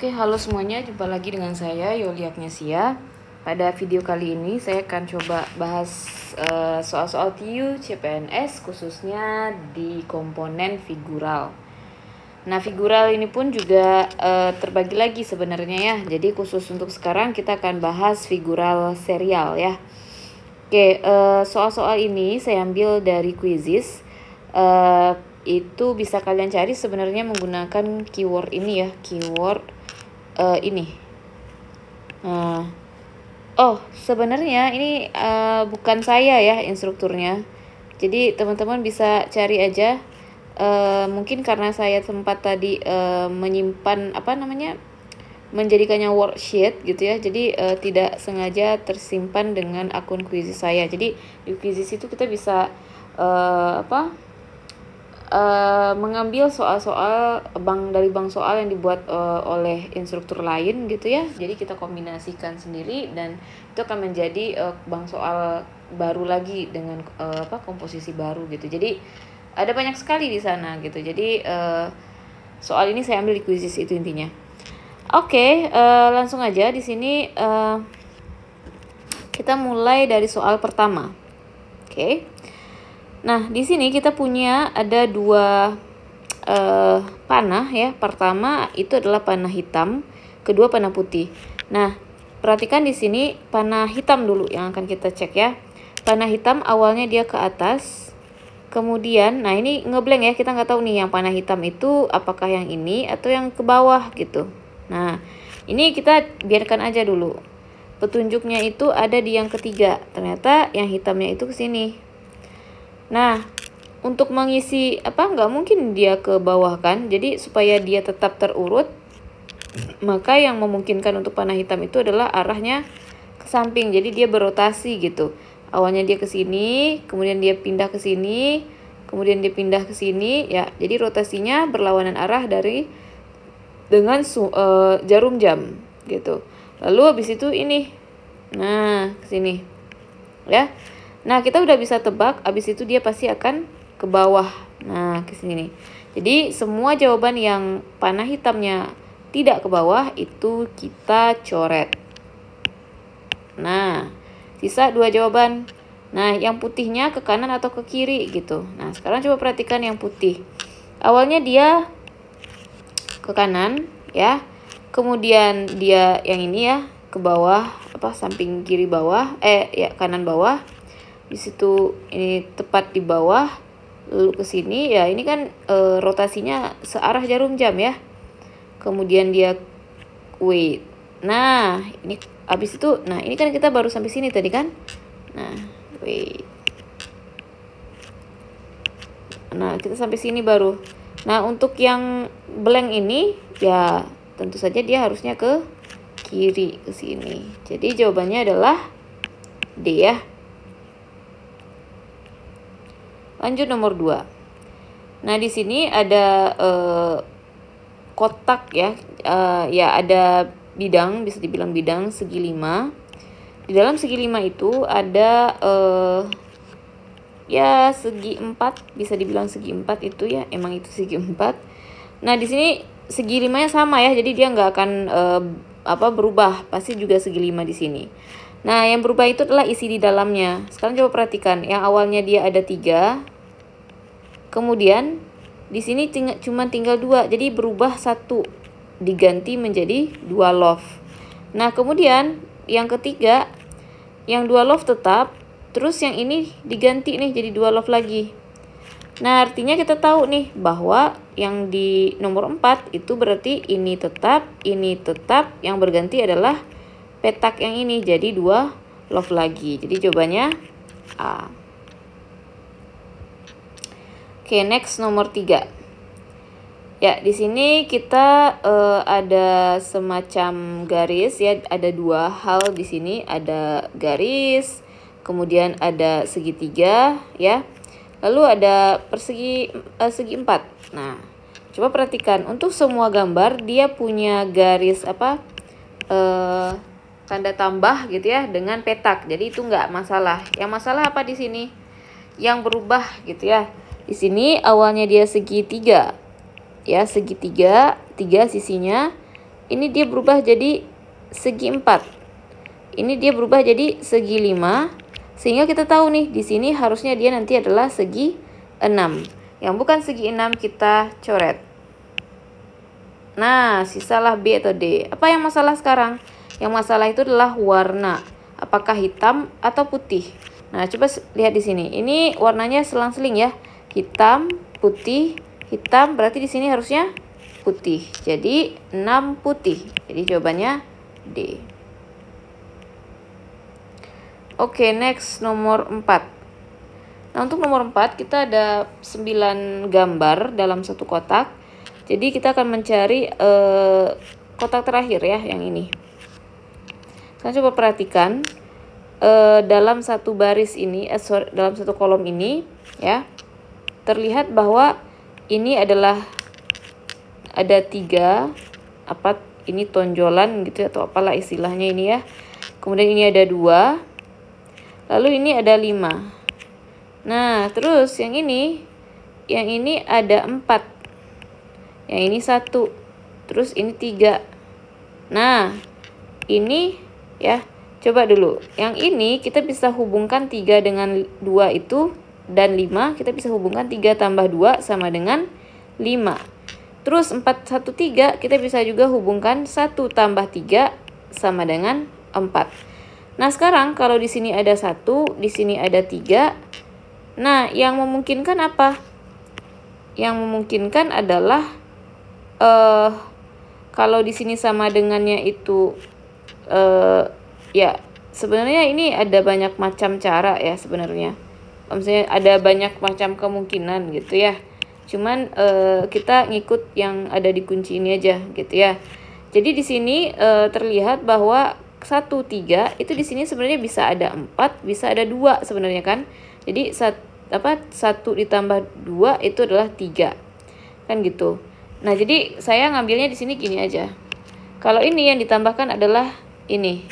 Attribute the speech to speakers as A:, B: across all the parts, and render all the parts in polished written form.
A: Oke, halo semuanya, jumpa lagi dengan saya Yoli Agnesia. Pada video kali ini saya akan coba bahas soal-soal TIU CPNS khususnya di komponen figural. Nah, figural ini pun juga terbagi lagi sebenarnya ya. Jadi khusus untuk sekarang kita akan bahas figural serial ya. Oke, soal-soal ini saya ambil dari Quizizz. Itu bisa kalian cari sebenarnya menggunakan keyword ini ya, keyword ini. Sebenarnya ini bukan saya ya instrukturnya. Jadi teman-teman bisa cari aja. Mungkin karena saya sempat tadi menyimpan menjadikannya worksheet gitu ya. Jadi tidak sengaja tersimpan dengan akun Quizizz saya. Jadi di Quizizz itu kita bisa mengambil soal-soal dari bank soal yang dibuat oleh instruktur lain gitu ya. Jadi kita kombinasikan sendiri dan itu akan menjadi bank soal baru lagi dengan komposisi baru gitu. Jadi ada banyak sekali di sana gitu. Jadi soal ini saya ambil di Quizizz itu intinya. Oke, langsung aja di sini kita mulai dari soal pertama. Oke. Nah, di sini kita punya ada dua panah ya. Pertama itu adalah panah hitam, kedua panah putih. Nah, perhatikan di sini panah hitam dulu yang akan kita cek ya. Panah hitam awalnya dia ke atas. Kemudian, nah ini ngeblank ya, kita nggak tahu nih yang panah hitam itu apakah yang ini atau yang ke bawah gitu. Nah, ini kita biarkan aja dulu. Petunjuknya itu ada di yang ketiga. Ternyata yang hitamnya itu ke sini. Nah, untuk mengisi nggak mungkin dia ke bawah kan. Jadi supaya dia tetap terurut, maka yang memungkinkan untuk panah hitam itu adalah arahnya ke samping. Jadi dia berotasi gitu. Awalnya dia ke sini, kemudian dia pindah ke sini, kemudian dia pindah ke sini ya. Jadi rotasinya berlawanan arah dengan jarum jam gitu. Lalu habis itu ini. Nah, ke sini. Ya. Nah, kita udah bisa tebak, abis itu dia pasti akan ke bawah. Nah, ke sini. Jadi, semua jawaban yang panah hitamnya tidak ke bawah, itu kita coret. Nah, sisa dua jawaban. Nah, yang putihnya ke kanan atau ke kiri gitu. Nah, sekarang coba perhatikan yang putih. Awalnya dia ke kanan, ya. Kemudian dia yang ini ya, ke bawah, samping kiri bawah, kanan bawah. Di situ ini tepat di bawah, lalu ke sini ya, ini kan rotasinya searah jarum jam ya. Kemudian dia wait. Nah, ini habis itu, nah ini kan kita baru sampai sini tadi kan. Nah, wait. Nah, kita sampai sini baru. Nah, untuk yang blank ini ya tentu saja dia harusnya ke kiri ke sini. Jadi jawabannya adalah D ya. Lanjut nomor 2. Nah, di sini ada kotak ya. Ya ada bidang, bisa dibilang bidang segi 5. Di dalam segi 5 itu ada ya segi 4, bisa dibilang segi 4 itu ya, emang itu segi 4. Nah, di sini segi 5-nya sama ya. Jadi dia nggak akan berubah, pasti juga segi 5 di sini. Nah, yang berubah itu adalah isi di dalamnya. Sekarang coba perhatikan, yang awalnya dia ada 3. Kemudian di sini cuma tinggal 2, jadi berubah 1, diganti menjadi 2 love. Nah, kemudian yang ketiga, yang 2 love tetap, terus yang ini diganti nih jadi 2 love lagi. Nah, artinya kita tahu nih bahwa yang di nomor 4 itu berarti ini tetap, yang berganti adalah petak yang ini jadi 2 love lagi. Jadi jawabannya A. Oke, next nomor 3. Ya, di sini kita ada semacam garis ya, ada 2 hal di sini, ada garis, kemudian ada segitiga ya. Lalu ada segi 4. Nah, coba perhatikan untuk semua gambar dia punya garis tanda tambah gitu ya dengan petak. Jadi itu nggak masalah. Yang masalah apa di sini? Yang berubah gitu ya. Di sini awalnya dia segitiga. Ya, segitiga, 3 sisinya. ini dia berubah jadi segi 4. Ini dia berubah jadi segi 5. Sehingga kita tahu nih, di sini harusnya dia nanti adalah segi 6. Yang bukan segi 6 kita coret. Nah, sisalah B atau D. Apa yang masalah sekarang? Yang masalah itu adalah warna. Apakah hitam atau putih? Nah, coba lihat di sini. Ini warnanya selang-seling ya. Hitam, putih, hitam. Berarti di sini harusnya putih. Jadi 6 putih. Jadi jawabannya D. Oke, next nomor 4. Nah, untuk nomor 4 kita ada 9 gambar dalam satu kotak. Jadi kita akan mencari kotak terakhir ya, yang ini. Saya coba perhatikan dalam satu baris ini, dalam satu kolom ini ya, terlihat bahwa ini adalah ada 3 ini tonjolan gitu atau apalah istilahnya ini ya. Kemudian ini ada 2. Lalu ini ada 5. Nah, terus yang ini ada 4. Yang ini 1. Terus ini 3. Nah, ini ya, coba dulu. Yang ini kita bisa hubungkan 3 dengan 2 itu, dan 5 kita bisa hubungkan 3 tambah 2 sama dengan 5. Terus 4, 1, 3 kita bisa juga hubungkan 1 tambah 3 sama dengan 4. Nah, sekarang kalau di sini ada 1, di sini ada 3. Nah, yang memungkinkan apa? Yang memungkinkan adalah kalau di sini sama dengannya itu ya, sebenarnya ini ada banyak macam cara ya sebenarnya. Maksudnya ada banyak macam kemungkinan gitu ya. Cuman kita ngikut yang ada di kunci ini aja gitu ya. Jadi di sini terlihat bahwa 1, 3 itu di sini sebenarnya bisa ada 4, bisa ada 2 sebenarnya kan. Jadi 1 ditambah 2 itu adalah 3. Kan gitu. Nah, jadi saya ngambilnya di sini gini aja. Kalau ini yang ditambahkan adalah ini.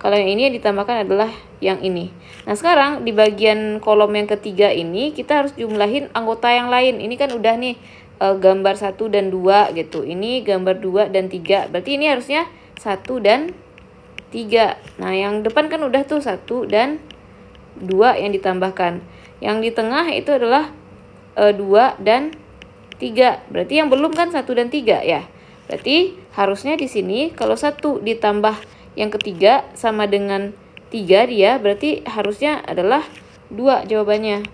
A: Kalau yang ini yang ditambahkan adalah yang ini. Nah, sekarang di bagian kolom yang ketiga ini kita harus jumlahin anggota yang lain. Ini kan udah nih gambar 1 dan 2 gitu. Ini gambar 2 dan 3. Berarti ini harusnya 1 dan 3. Nah, yang depan kan udah tuh 1 dan 2 yang ditambahkan. Yang di tengah itu adalah 2 dan 3. Berarti yang belum kan 1 dan 3 ya. Berarti harusnya di sini kalau 1 ditambah yang ketiga sama dengan 3 dia, berarti harusnya adalah 2 jawabannya.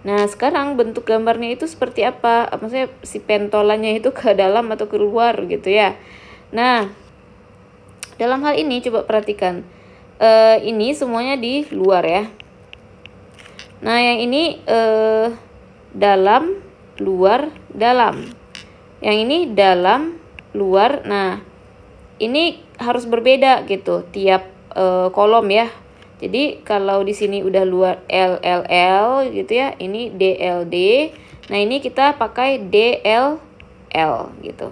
A: Nah, sekarang bentuk gambarnya itu seperti apa? Maksudnya si pentolannya itu ke dalam atau keluar gitu ya. Nah, dalam hal ini coba perhatikan. Ini semuanya di luar ya. Nah, yang ini dalam, luar, dalam. Yang ini dalam, luar. Nah, ini harus berbeda gitu tiap kolom ya. Jadi kalau di sini udah luar LLL gitu ya, ini DLD. Nah, ini kita pakai DLL gitu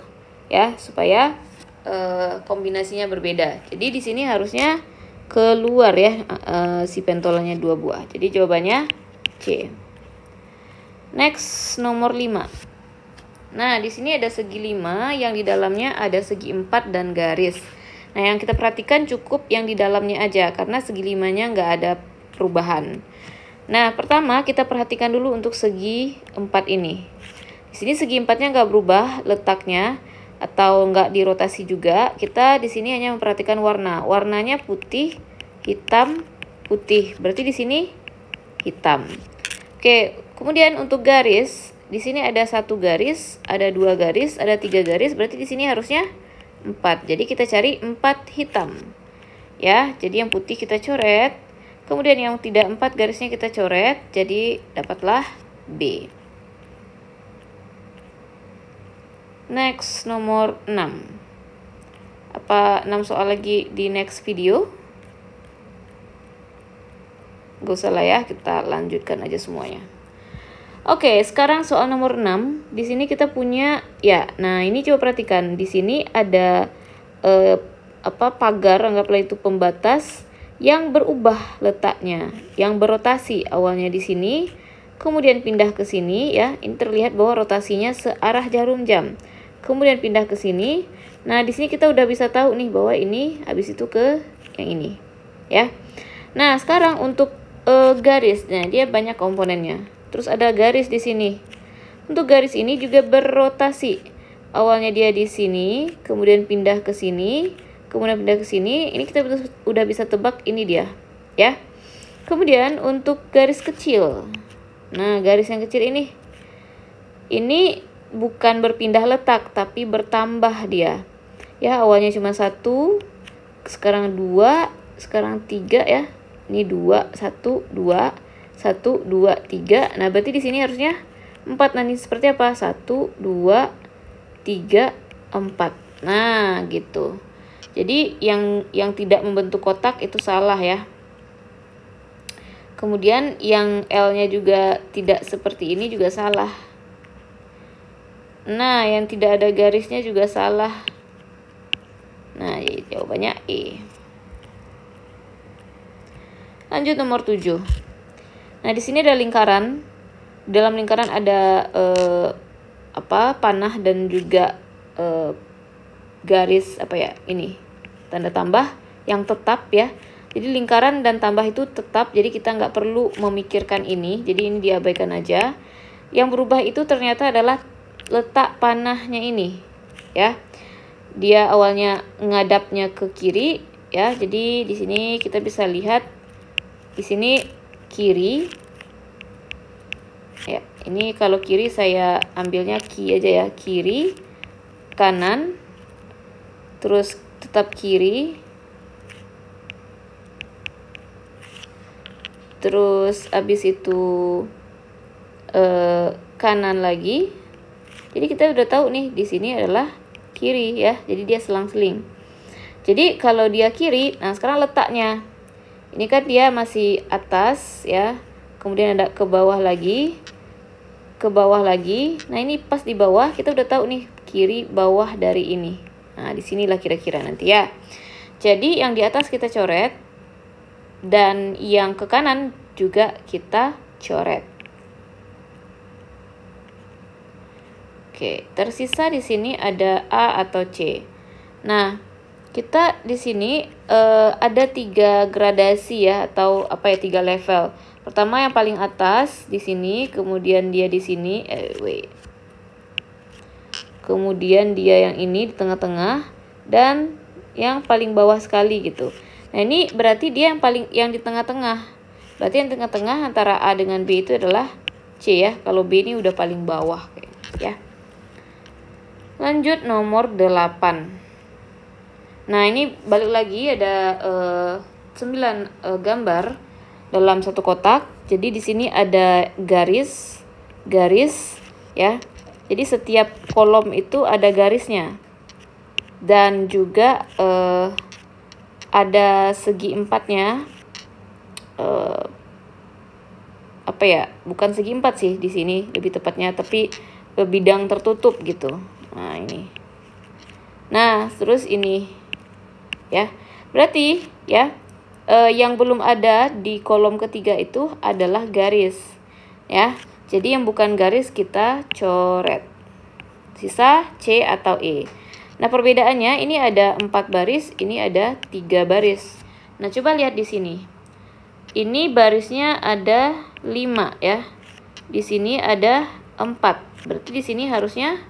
A: ya, supaya kombinasinya berbeda. Jadi di sini harusnya keluar ya si pentolannya 2 buah. Jadi jawabannya C. Next, nomor 5. Nah, di sini ada segi 5 yang di dalamnya ada segi 4 dan garis. Nah, yang kita perhatikan cukup yang di dalamnya aja karena segi 5-nya nggak ada perubahan. Nah, pertama kita perhatikan dulu untuk segi 4 ini. Di sini segi 4-nya nggak berubah letaknya atau nggak dirotasi juga. Kita di sini hanya memperhatikan warna. Warnanya putih, hitam, putih. Berarti di sini hitam. Oke, kemudian untuk garis, di sini ada 1 garis, ada 2 garis, ada 3 garis. Berarti di sini harusnya 4. Jadi kita cari 4 hitam. Ya, jadi yang putih kita coret. Kemudian yang tidak 4 garisnya kita coret. Jadi dapatlah B. Next, nomor 6. Apa 6 soal lagi di next video? Gak usah lah ya, kita lanjutkan aja semuanya. Oke, sekarang soal nomor 6. Di sini kita punya ya. Nah, ini coba perhatikan. Di sini ada pagar, anggaplah itu pembatas yang berubah letaknya, yang berotasi. Awalnya di sini, kemudian pindah ke sini ya. Ini terlihat bahwa rotasinya searah jarum jam. kemudian pindah ke sini. Nah, di sini kita udah bisa tahu nih bahwa ini habis itu ke yang ini, ya. Nah, sekarang untuk garis, nah dia banyak komponennya. Terus ada garis di sini. Untuk garis ini juga berrotasi. Awalnya dia di sini, kemudian pindah ke sini, kemudian pindah ke sini. Ini kita udah bisa tebak ini dia, ya. Kemudian untuk garis kecil. Nah, garis yang kecil ini bukan berpindah letak, tapi bertambah dia. Ya, awalnya cuma 1, sekarang 2, sekarang 3 ya. Ini 2, 1, 2, 1, 2, 3. Nah, berarti di sini harusnya 4. Nah, ini seperti apa? 1, 2, 3, 4. Nah, gitu. Jadi yang tidak membentuk kotak itu salah ya. Kemudian yang L-nya juga tidak seperti ini juga salah. Nah, yang tidak ada garisnya juga salah. Nah, jawabannya E. Lanjut nomor 7. Nah, di sini ada lingkaran. Dalam lingkaran ada panah dan juga garis ini tanda tambah yang tetap ya. Jadi lingkaran dan tambah itu tetap, jadi kita nggak perlu memikirkan ini. Jadi ini diabaikan aja. Yang berubah itu ternyata adalah letak panahnya ini, ya. Dia awalnya ngadapnya ke kiri, ya. Jadi di sini kita bisa lihat di sini kiri. Ya, ini kalau kiri saya ambilnya ki aja ya, kiri, kanan, terus tetap kiri, terus habis itu kanan lagi. Jadi kita udah tahu nih di sini adalah kiri ya. Jadi dia selang-seling. Jadi kalau dia kiri, nah sekarang letaknya. Ini kan dia masih atas ya. Kemudian ada ke bawah lagi. Ke bawah lagi. Nah, ini pas di bawah kita udah tahu nih kiri bawah dari ini. Nah, disinilah kira-kira nanti ya. Jadi yang di atas kita coret dan yang ke kanan juga kita coret. Oke, tersisa di sini ada A atau C. Nah, kita di sini ada 3 gradasi ya, atau 3 level. Pertama yang paling atas di sini, kemudian dia di sini, kemudian dia yang ini di tengah-tengah, dan yang paling bawah sekali gitu. Nah, ini berarti dia yang di tengah-tengah. Berarti yang tengah-tengah antara A dengan B itu adalah C ya. Kalau B ini udah paling bawah kayak gitu ya. Lanjut nomor 8. Nah, ini balik lagi ada 9 gambar dalam satu kotak. Jadi di sini ada garis ya. Jadi setiap kolom itu ada garisnya. Dan juga ada segi empatnya. Bukan segi empat sih di sini lebih tepatnya, tapi bidang tertutup gitu. Nah, ini. Nah, terus ini ya. Berarti ya yang belum ada di kolom ketiga itu adalah garis ya. Jadi yang bukan garis kita coret. Sisa C atau E. Nah, perbedaannya ini ada 4 baris, ini ada 3 baris. Nah, coba lihat di sini. Ini barisnya ada 5 ya. Di sini ada 4. Berarti di sini harusnya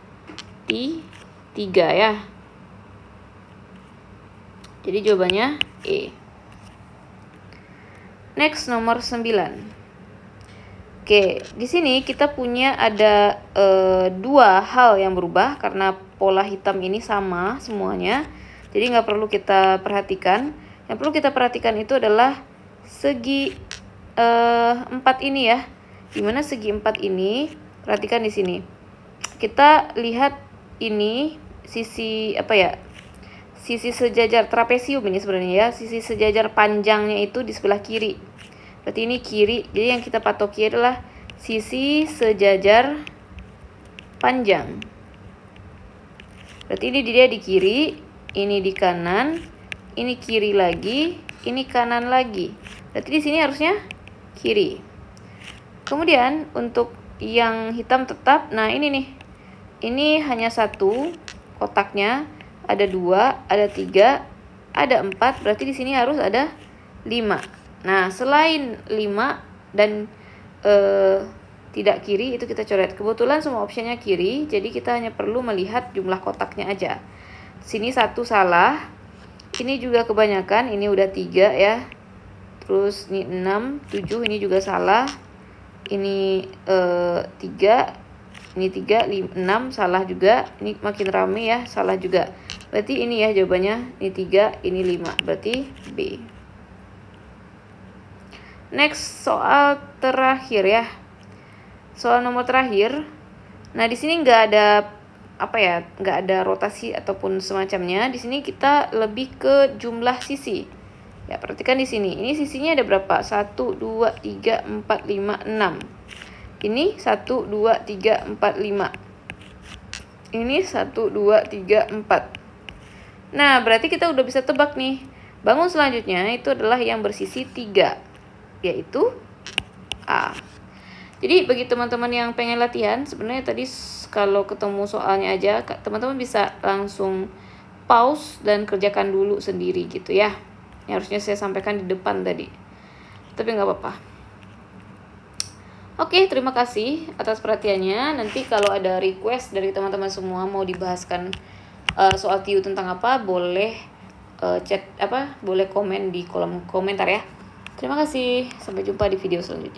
A: 3 ya. Jadi jawabannya E. Next nomor 9. Oke, di sini kita punya ada 2 hal yang berubah karena pola hitam ini sama semuanya. Jadi nggak perlu kita perhatikan. Yang perlu kita perhatikan itu adalah segi 4 ini ya. Dimana segi 4 ini, perhatikan di sini. Kita lihat ini sisi sisi sejajar trapesium ini sebenarnya ya. Sisi sejajar panjangnya itu di sebelah kiri. Berarti ini kiri. Jadi yang kita patoki adalah sisi sejajar panjang. Berarti ini dia di kiri, ini di kanan, ini kiri lagi, ini kanan lagi. Berarti di sini harusnya kiri. Kemudian untuk yang hitam tetap, nah ini nih. ini hanya satu kotaknya, ada 2, ada 3, ada 4, berarti di sini harus ada 5. Nah, selain 5 dan tidak kiri, itu kita coret. Kebetulan semua opsinya kiri, jadi kita hanya perlu melihat jumlah kotaknya aja. Sini 1 salah, ini juga kebanyakan, ini udah 3 ya. Terus ini 6, 7, ini juga salah. Ini 3, ini 3, 6 salah juga. Ini makin rame ya, salah juga. Berarti ini ya jawabannya, ini 3, ini 5, berarti B. Next, soal terakhir ya. Soal nomor terakhir. Nah, di sini nggak ada nggak ada rotasi ataupun semacamnya. Di sini kita lebih ke jumlah sisi. Ya, perhatikan di sini. Ini sisinya ada berapa? 1, 2, 3, 4, 5, 6. Ini 1, 2, 3, 4, 5. Ini 1, 2, 3, 4. Nah, berarti kita udah bisa tebak nih. Bangun selanjutnya itu adalah yang bersisi 3. Yaitu A. Jadi bagi teman-teman yang pengen latihan, sebenarnya tadi kalau ketemu soalnya aja, teman-teman bisa langsung pause dan kerjakan dulu sendiri gitu ya. Yang harusnya saya sampaikan di depan tadi. Tapi nggak apa-apa. Oke, terima kasih atas perhatiannya. Nanti kalau ada request dari teman-teman semua mau dibahaskan soal TIU tentang apa, boleh boleh komen di kolom komentar ya. Terima kasih. Sampai jumpa di video selanjutnya.